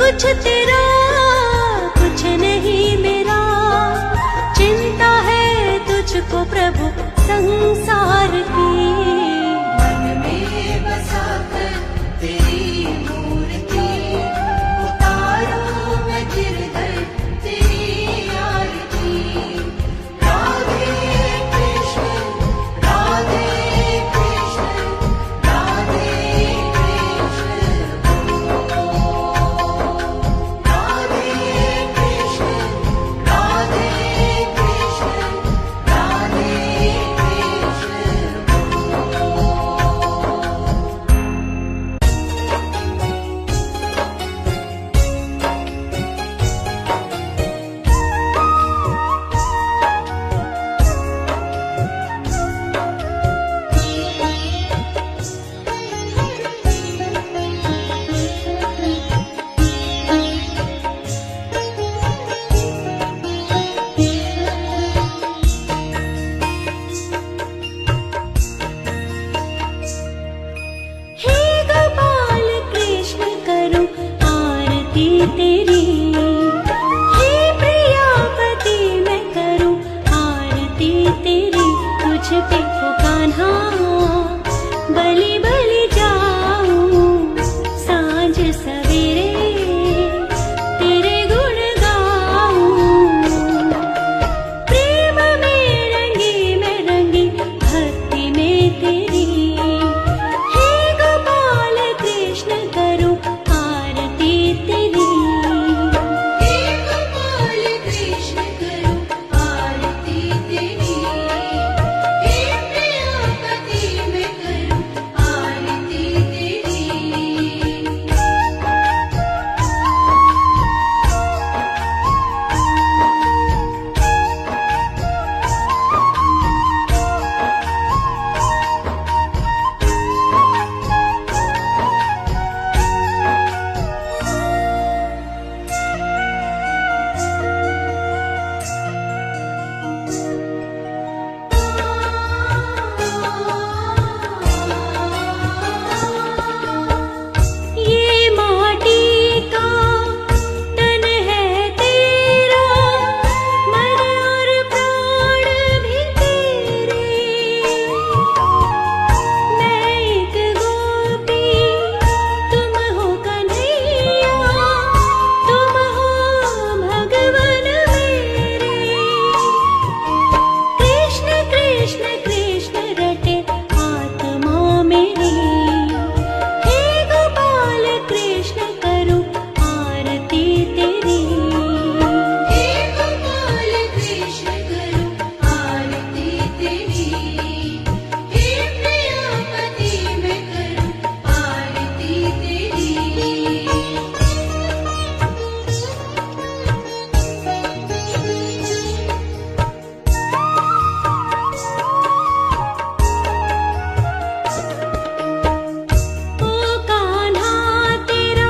कुछ तेरा कुछ नहीं मेरा, चिंता है तुझको प्रभु संसार की। मन में बसाकर तेरी मूर्ति, उतारूं मैं गिरधर तेरी आरती। राधे कृष्ण राधे कृष्ण राधे कृष्ण बोलो। राधे कृष्ण राधे कृष्ण राधे कृष्ण हे गोपाल कृष्ण करूं आरती तेरी, हे प्रियापति मैं करूं आरती तेरी। तुझ पे हो कान्हा बलि बलि जाऊं, सांझ सवेरे तेरे गुण गाऊं। प्रेम में रंगी मैं रंगी भक्ति में तेरी, हे गोपाल कृष्ण करूं आरती तेरी। हे गोपाल कृष्ण करूं आरती तेरी, हे प्रियापति मैं करूं आरती तेरी। ये माटी का तन है तेरा, मन और प्राण भी तेरे। मैं एक गोपी तुम हो कन्हैया, तुम हो भगवन मेरे। कृष्ण कृष्ण कृष्ण रटे आत्मा मेरी, हे गोपाल कृष्ण करूं आरती तेरी। हे गोपाल कृष्ण करूं आरती तेरी, हे प्रियापति मैं करूं आरती तेरी। ओ कान्हा तेरा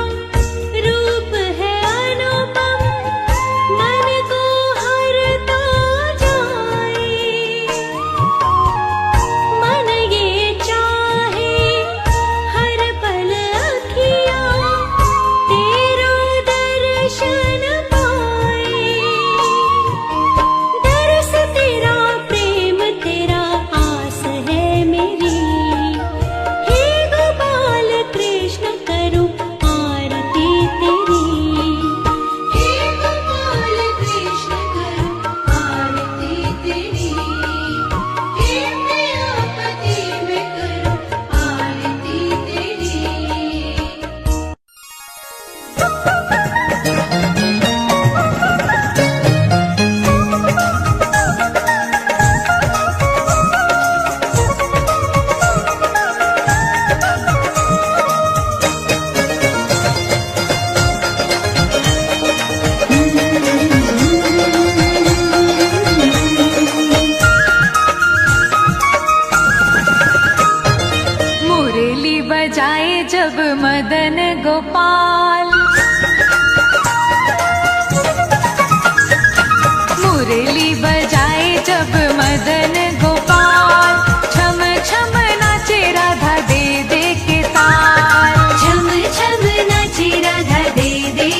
रूप है अनुपम, मन को हरता जाए। मन ये चाहे हर पल अखियाँ तेरा दर्शन पाए। दरस तेरा प्रेम तेरा आस है मेरी, हे गोपाल कृष्ण करूं आरती तेरी। हे गोपाल कृष्ण करूं आरती तेरी, हे प्रियापति मैं करूं आरती तेरी। मुरली बजाए जब मदन गोपाल, मुरली बजाए जब मदन गोपाल, छम छम नाचे राधा दे दे के ताल। छम छम नाची राधा दे दे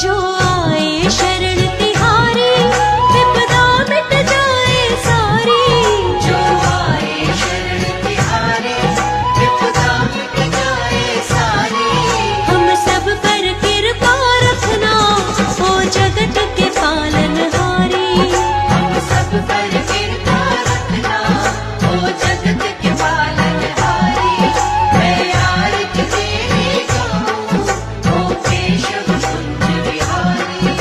जो आए शरण तिहारी, विपदा मिट जाए सारी। जो आए शरण तिहारी, विपदा मिट जाए सारी। हम सब पर कृपा रखना, ओ जगत के पालनहारी। हम सब पर कृपा रखना, ओ जगत के पालनहारी। मैं आरती तेरी गाऊं, ओ केशव कुंज बिहारी।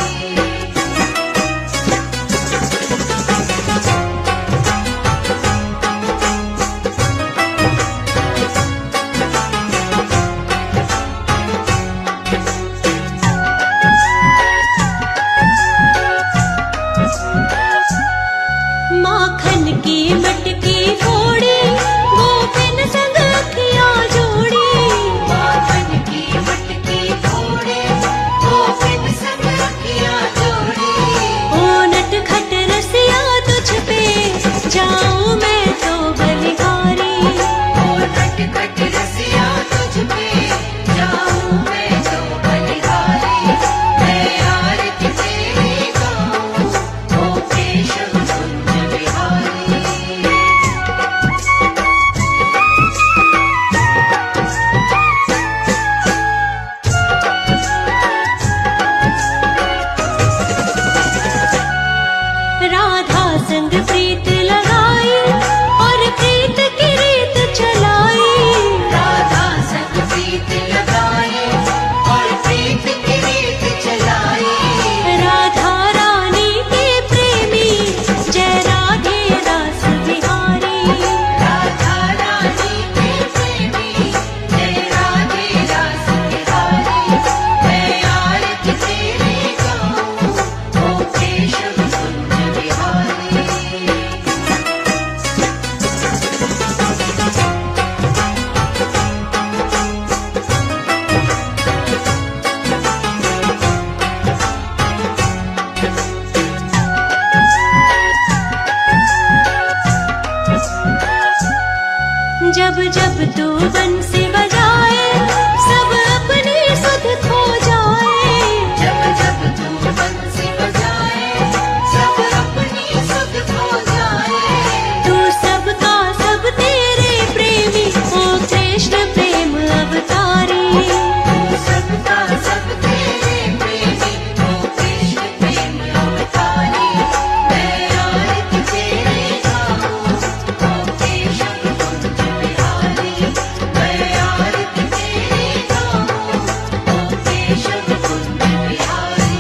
माखन की मटकी फोड़ी, गोपिन संग अखियाँ जोड़ी। माखन की मटकी फोड़े, गोपिन संग अखियाँ जोड़ी। ओ नटखट रसिया तुझ पे जाऊं मैं तो बलिहारी। ओ नटखट रसिया तुझ पे जाऊं मैं तो बलिहारी। मैं आरती तेरी गाऊं, ओ केशव कुंज बिहारी। राधा संग प्रीत लगाई, और प्रीत की रीत चलाई। राधा संग प्रीत लगाई, और प्रीत की रीत चलाई। राधा रानी के प्रेमी, जय राधे रास बिहारी। राधा रानी के प्रेमी, जय राधे रास बिहारी। मैं आरती तेरी गाऊं, ओ केशव कुंज बिहारी। जब जब तू बंसी बजाए, सब अपनी सुध खो जाए। जब जब तू बंसी बजाए, सब अपनी सुध खो जाए। तू सबका सब तेरे प्रेमी, ओ कृष्ण प्रेम अवतारी। तू सबका सब तेरे प्रेमी, ओ कृष्ण प्रेम अवतारी। मैं आरती तेरी गाऊं, ओ केशव कुंज बिहारी। मैं आरती तेरी गाऊं, ओ केशव कुंज बिहारी।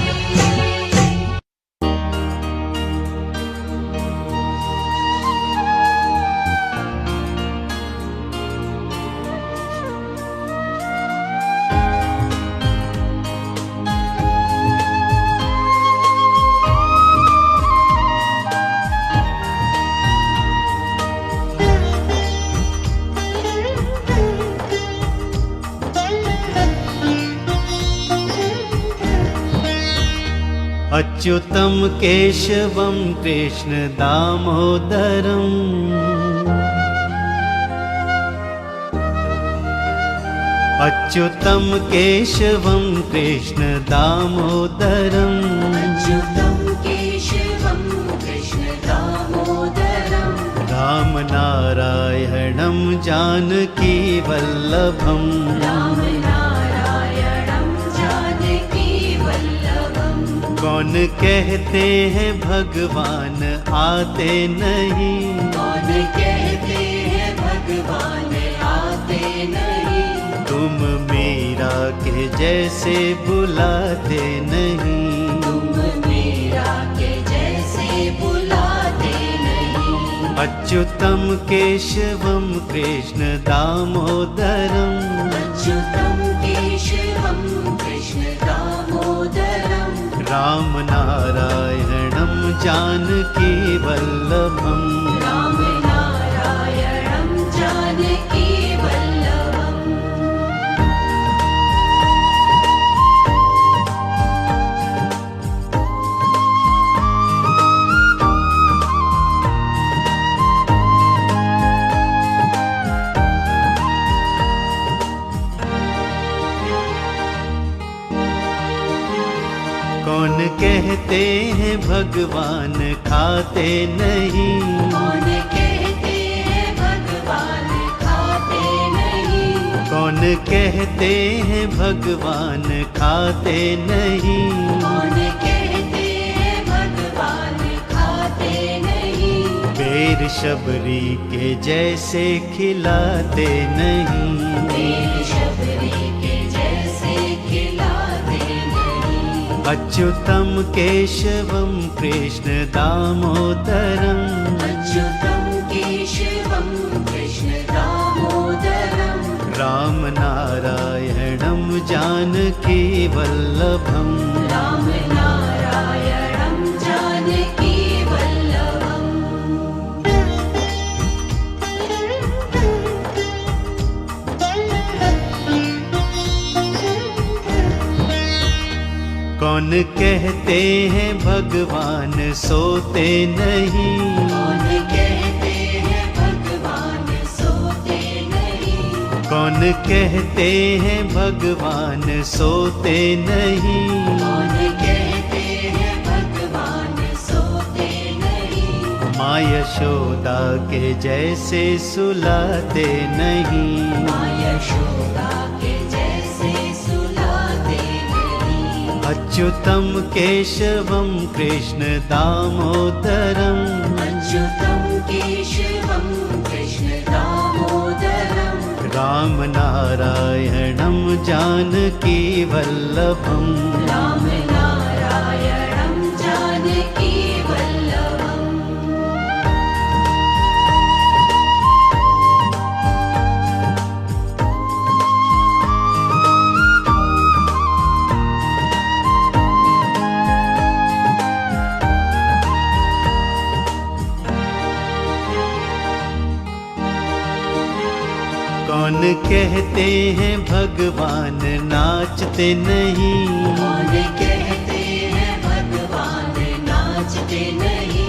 अच्युतं केशवं कृष्ण दामोदरम् अच्युतं केशवं कृष्ण दामोदरम् अच्युतं केशवं कृष्ण दामोदरम्। रामनारायणं जानकी वल्लभम् रामनारायणं जानकी वल्लभम्। कौन कहते हैं भगवान आते नहीं, कौन कहते हैं भगवान आते नहीं। तुम मीरा के जैसे बुलाते नहीं। तुम मीरा के जैसे बुलाते नहीं। अच्युतं केशवं कृष्ण दामोदरम् अच्युतं केशवं कृष्ण दामोदरम्। रामनारायणं जानकी वल्लभम् रामनारायणं जानकी वल्लभम्। कौन कहते हैं भगवान खाते नहीं, कौन कहते हैं भगवान खाते नहीं, कौन कहते हैं भगवान खाते नहीं, कौन कहते हैं भगवान खाते नहीं, बेर शबरी के जैसे खिलाते नहीं, बेर शबरी के जैसे खिलाते नहीं, अच्युतम केशवम कृष्ण दामोदरम, अच्युतं केशवं कृष्ण दामोदरं, राम नारायणम जानकी वल्लभम, राम नारायणं जानकी वल्लभम्। कौन कहते हैं भगवान सोते नहीं, कौन कहते हैं भगवान सोते नहीं, कौन कहते हैं भगवान सोते नहीं, कौन कहते हैं भगवान सोते नहीं, माँ यशोदा के जैसे सुलाते नहीं, माँ यशोदा के जैसे सुलाते नहीं, अच्युतम केशवम कृष्ण दामोदरम, अच्युतं केशवं कृष्ण दामोदरं, राम नारायणम जानकी वल्लभम, राम नारायणं जानकी वल्लभम्। कौन कहते हैं भगवान नाचते नहीं, कौन कहते हैं भगवान नाचते नहीं,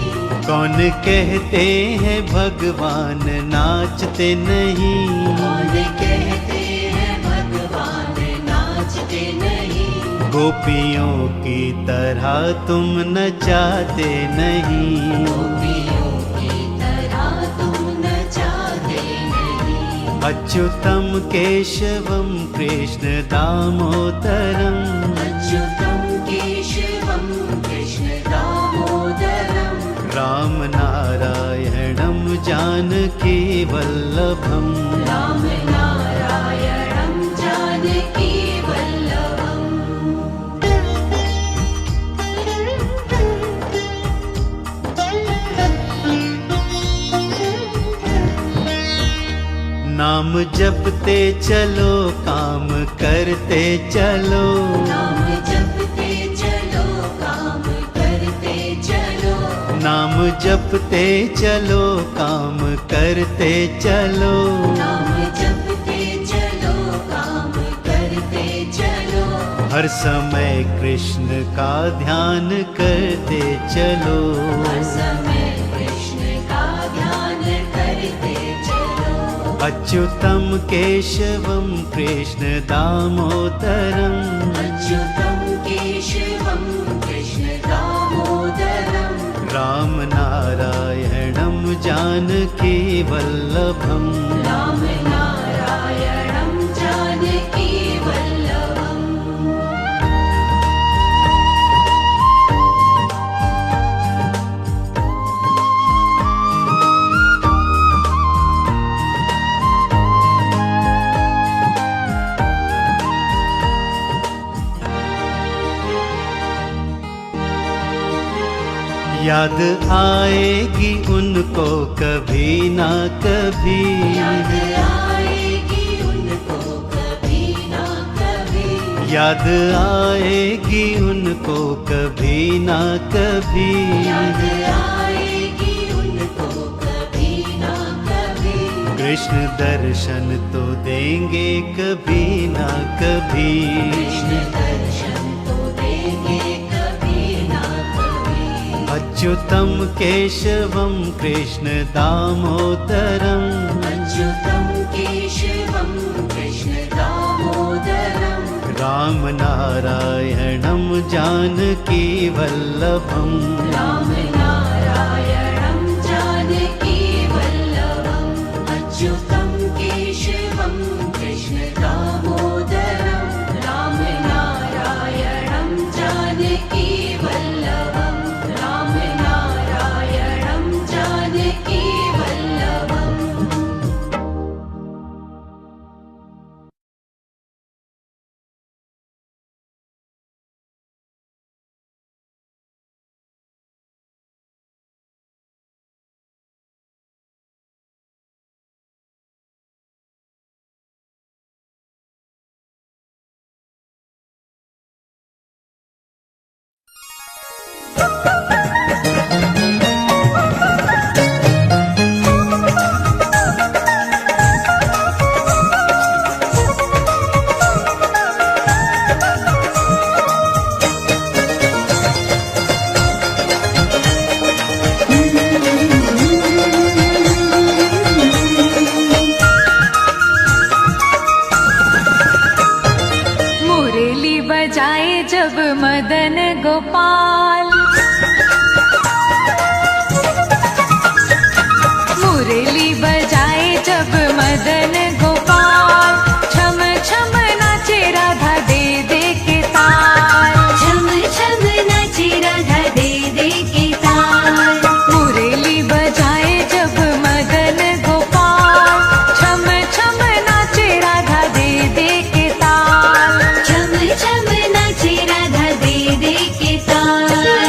कौन कहते हैं भगवान नाचते नहीं, कौन कहते हैं भगवान नाचते नहीं, गोपियों की तरह तुम नचाते नहीं, गोपियों की तरह तुम नचाते नहीं, अच्युतम केशवम कृष्ण दामोदरम, अच्युतं केशवं कृष्ण दामोदरं, राम नारायणम जानकी वल्लभम, राम नारायणं जानकी वल्लभम्। नाम जपते चलो काम करते चलो, नाम जपते चलो काम करते चलो, नाम जपते चलो काम करते चलो, नाम जपते चलो काम करते चलो, हर समय कृष्ण का ध्यान करते चलो, हर समय कृष्ण का ध्यान करते चलो, अच्युतम केशवम कृष्ण दामोदरम, अच्युतं केशवं कृष्ण दामोदरं, राम नारायणम जानकी वल्लभम, राम नारायणं जानकी वल्लभम्। याद आएगी उनको कभी ना कभी, याद आएगी उनको कभी ना कभी, याद आएगी उनको कभी ना कभी, याद आएगी उनको कभी ना कभी, कृष्ण दर्शन तो देंगे कभी ना कभी, कृष्ण दर्शन तो देंगे कभी ना कभी, अच्युतम केशवम कृष्ण दामोदरम, अच्युतं केशवं कृष्ण दामोदरं, राम नारायणं जानकी वल्लभम् राम नारायणं जानकी वल्लभम् अच्युतं केशवं कृष्ण दामोदरं राम नारायणं जानकी वल्लभम् राम नारायणं जानकी वल्लभम् मुरली बजाए जब मदन गोपाल, मुरली बजाए जब मदन गोपाल, छम छम नाचे राधा दे दे के ताल, छम छम नाचे राधा दे दे के ताल। मुरली बजाए जब मदन गोपाल, छम छम नाचे राधा दे दे के ताल, छम छम नाचे राधा दे दे के ताल।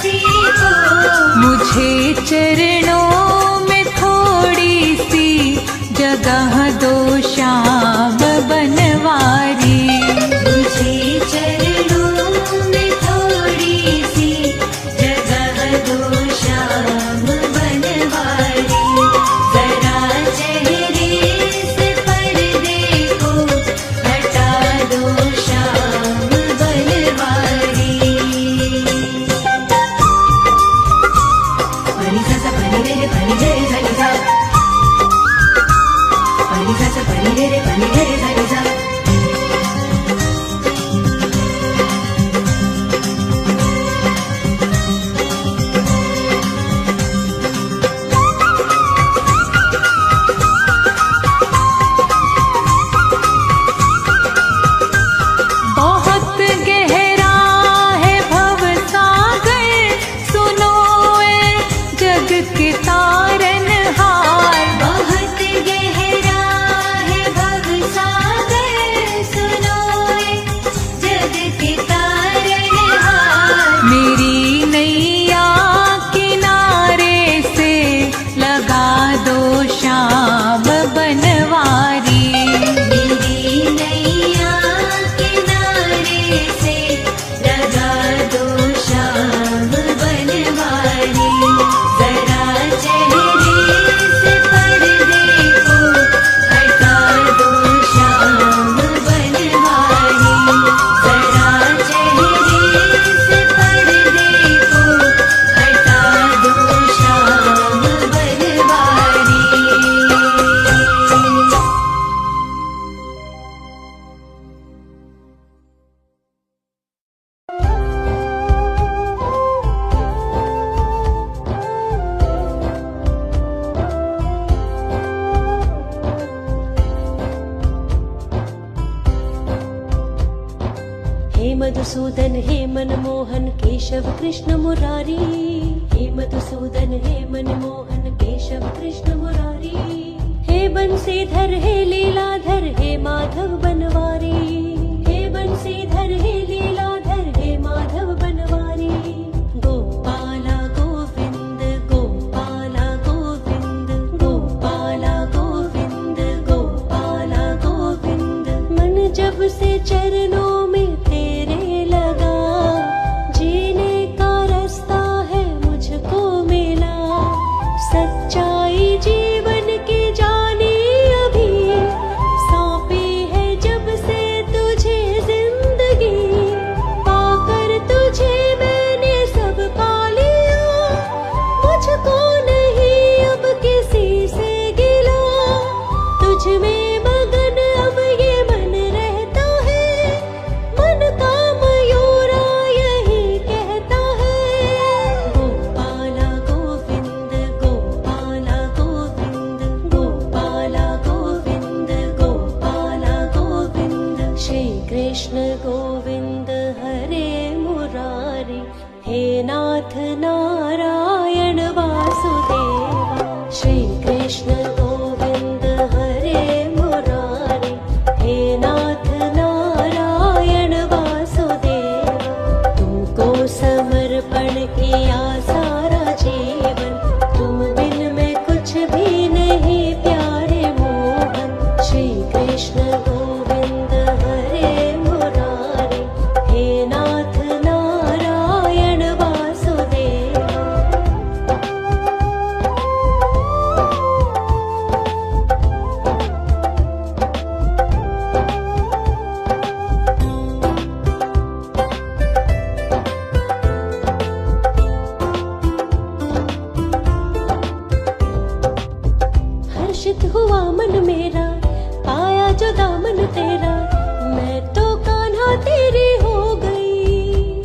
दासी को। मुझे चरणों में थोड़ी सी जगह दो श्याम बनवारी। मुझे चरणों में थोड़ी सी जगह दो श्याम बनवारी। जरा चेहरे से पर्दे को हटा दो श्याम बनवारी। पनी सा पनी रे पनी रे सा सा, पनी सा पनी रे पनी रे सा सा। बहुत गहरा है भव सागर, सुनो ए जग के तारनहार। बहुत गहरा है भव सागर, सुनो ए जग के तारनहार। मेरी नैया किनारे से लगा दो श्याम बनवारी। मेरी नैया किनारे से लगा दो श्याम बनवारी। जरा चेहरे से पर्दे को हटा दो श्याम बनवारी। जरा चेहरे से पर्दे को हटा दो श्याम बनवारी। हे मधुसूदन हे मनमोहन केशव कृष्ण मुरारी। हे मधुसूदन हे मनमोहन केशव कृष्ण मुरारी। हे बंसीधर हे लीलाधर हे माधव बनवारी। हे बंसीधर हे लीलाधर हे माधव बनवारी। गोपाला गोविंद गोपाला गोविंद गोपाला गोविंद गोपाला गोविंद। मन जब से चरणों में तेरे लगा, जीने का रास्ता है मुझको मिला। सच्चाई जीवन की जानी अभी, सौंपी है जब से तुझे जिंदगी। पाकर तुझे मैंने सब पा लिया, मुझको नहीं अब किसी से गिला। तुझ में मगन अब ये मन रहता है, मन का मयूरा यही कहता है। गोपाला गोविंद गोपाला गोविंद गोपाला गोविंद गोपाला गोविंद। श्री कृष्ण गोविंद हरे मुरारी। हे नाथ नारायण वासुदेवा। श्री कृष्ण गोविंद हरे मुरारी। हे नाथ नारायण वासुदेवा। तुमको समर्पण किया सारा जीवन, तुम बिन मैं कुछ भी नहीं प्यारे मोहन। श्री कृष्ण गोविंद हरे मुरारी। हे नाथ नारायण वासुदेवा। हर्षित हुआ मन मेरा, पाया जो दामन तेरा। मैं तो कान्हा तेरी हो गई,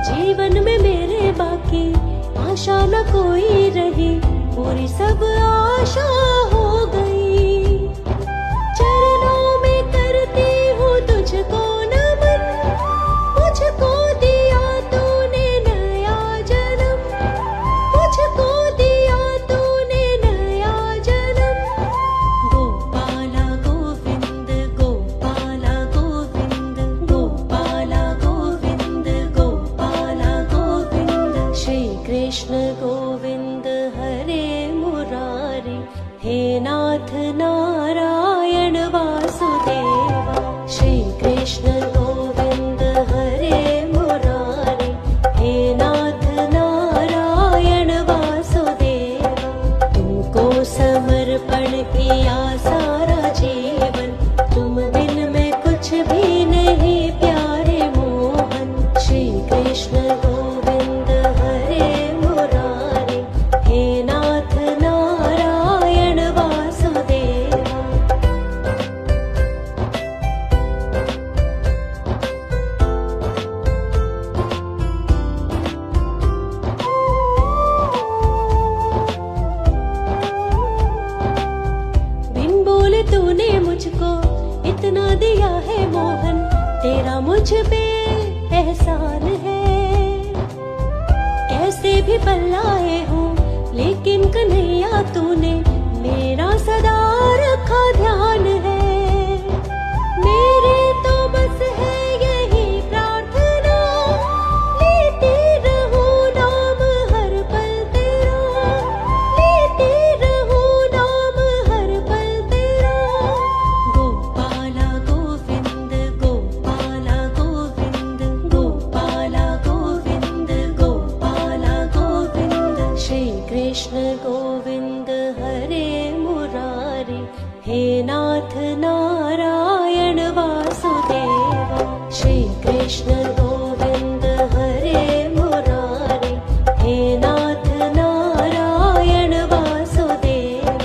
जीवन में मेरे बाकी आशा न कोई रही। पूरी सब आशा हो गई। चरणों में करती हूँ तुझको नमन, मुझको दिया तूने नया जन्म। मुझको दिया तूने नया जन्म। गोपाला गोविंद गोपाला गोविंद गोपाला गोविंद गोपाला गोविंद। नाथ नारायण वासुदेवा श्री कृष्ण गोविंद हरे मुरारी हे नाथ नारायण वासुदेवा तुमको समर्पण किया सारा जीवन तुम बिन मैं कुछ भी नहीं प्यारे मोहन श्री कृष्ण गोविंद हरे मुरारी हे नाथ नारायण वासुदेवा बिन बोले तूने मुझको इतना दिया है मोहन तेरा मुझ पे एहसान है कैसे भी पल्लाए हूँ लेकिन कन्हैया तूने मेरा सदा रखा ध्यान है मेरे तो बस है यही प्रार्थना लेती रहूं नाम हर पल तेरा लेती रहूं नाम हर पल तेरा गोपाला गोविंद गोपाला गोविंद गोपाला गोविंद गोपाला गोविंद श्री कृष्ण गोविंद हरे मुरारी हे नाथ नारायण वासुदेवा श्री कृष्ण गोविंद हरे मुरारी हे नाथ नारायण वासुदेवा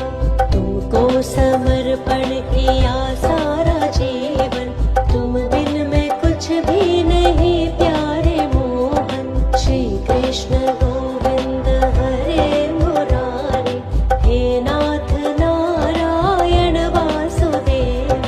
तुमको समर्पण किया सारा जीवन तुम बिन मैं कुछ भी नहीं प्यारे मोहन श्री कृष्ण गोविंद हरे मुरारी हे नाथ नारायण वासुदेवा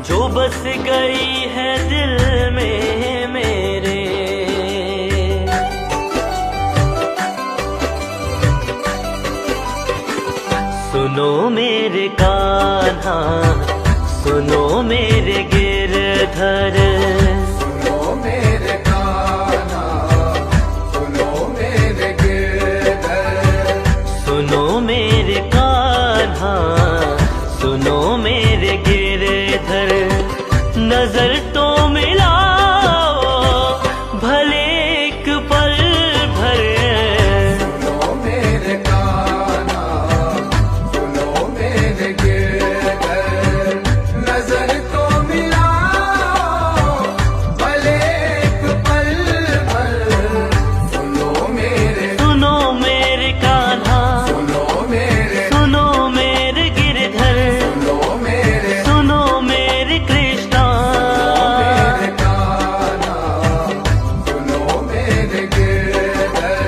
जो बस गई है दिल में मेरे। सुनो मेरे कान्हा, सुनो मेरे गिरधर, सुनो मेरे कान्हा, सुनो मेरे गिरधर, सुनो मेरे कान्हा, सुनो मेरे गिरधर। नजर तो मिलाओ भले एक पल भर। सुनो मेरे कान्हा, सुनो मेरे गिरधर, नजर तो मिलाओ भले एक पल भर। सुनो मेरे, सुनो मेरे कान्हा, सुनो मेरे, सुनो मेरे गिरधर, सुनो मेरे, सुनो मेरे कृष्णा। मेरे कान्हा, सुनो मेरे गिरधर,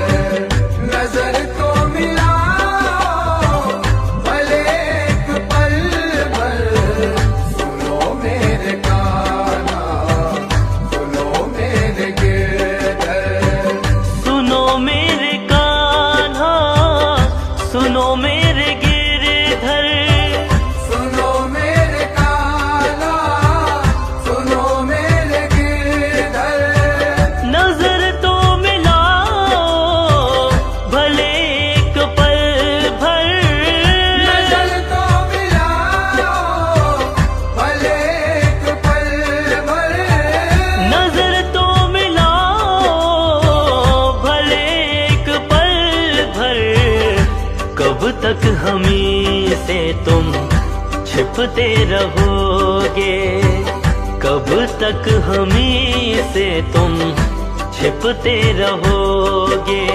नजर तो मिलाओ भले एक पल भर। सुनो मेरे कान्हा, सुनो मेरे गिरधर, सुनो मेरे कान्हा, सुनो मेरे गिरधर। सुनो मेरे कान्हा, सुनो मेरे गिरधर, नजर तो मिलाओ भले एक पल भर। नजर तो मिलाओ भले एक पल भर। नजर तो मिलाओ भले एक पल भर। कब तक हमी से तुम छिपते रहोगे, कब तक हमी से तुम छिपते रहोगे।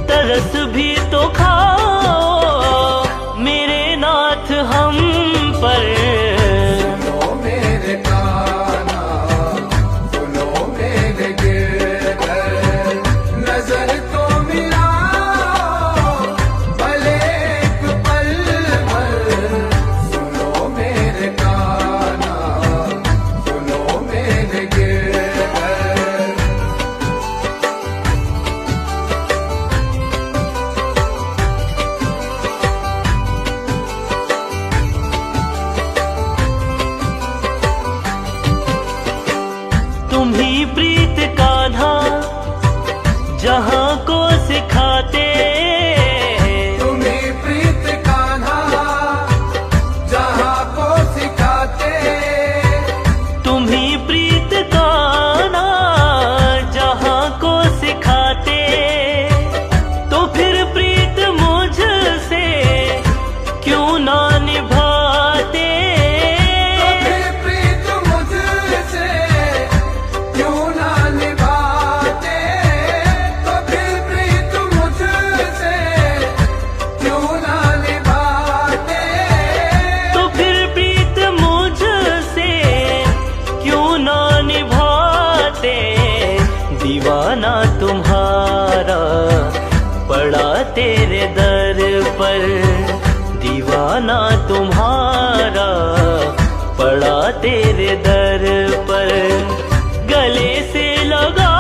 तरस भी तो खाओ मेरे नाथ हम पर। सुनो मेरे कान्हा, सुनो मेरे गिरधर, नजर तो मिलाओ भले एक पल भर। सुनो मेरे कान्हा, सुनो मेरे गिरधर, तुम ही प्रीत कान्हा जहाँ को सिखाते। तुम्हें प्रीत कान्हा जहाँ को सिखाते। तुम ही प्रीत कान्हा जहाँ को सिखाते। तो फिर प्रीत मुझसे क्यों ना निभाते। तो फिर प्रीत मुझसे क्यों ना निभाते। तो फिर प्रीत मुझसे क्यों ना निभाते। तो फिर प्रीत मुझसे क्यों ना निभाते। दीवाना तुम्हारा पड़ा तेरे दर पर। दीवाना तुम्हारा पड़ा तेरे दर पर। गले से लगा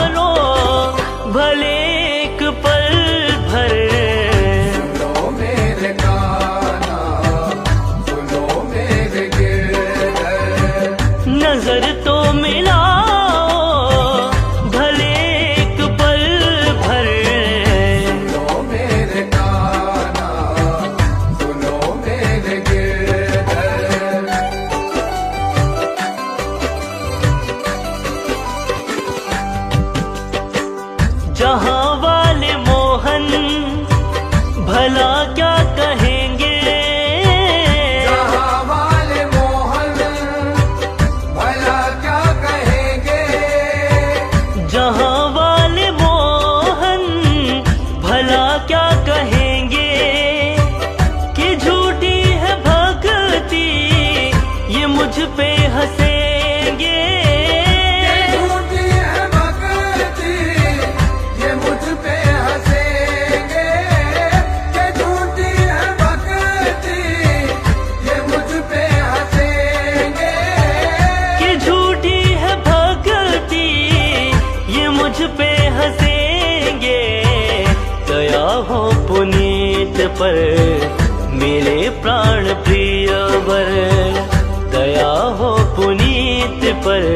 लो भले एक पल भर। सुनो मेरे कान्हा, सुनो मेरे गिरधर, नजर तो मिलाओ भले एक पल भर। सुनो मेरे कान्हा, सुनो मेरे गिरधर, जहाँ वाले मोहन भला क्या कहेंगे। जहाँ वाले मोहन भला क्या कहेंगे। जहाँ वाले मोहन भला क्या कहेंगे। कि झूठी है भक्ति ये मुझ पे हंसेंगे। ये झूठी है भक्ति ये मुझ पे हंसेंगे। ये झूठी है भक्ति ये मुझ पे हंसेंगे। पर मेरे प्राण प्रिय वर, दया हो पुनीत पर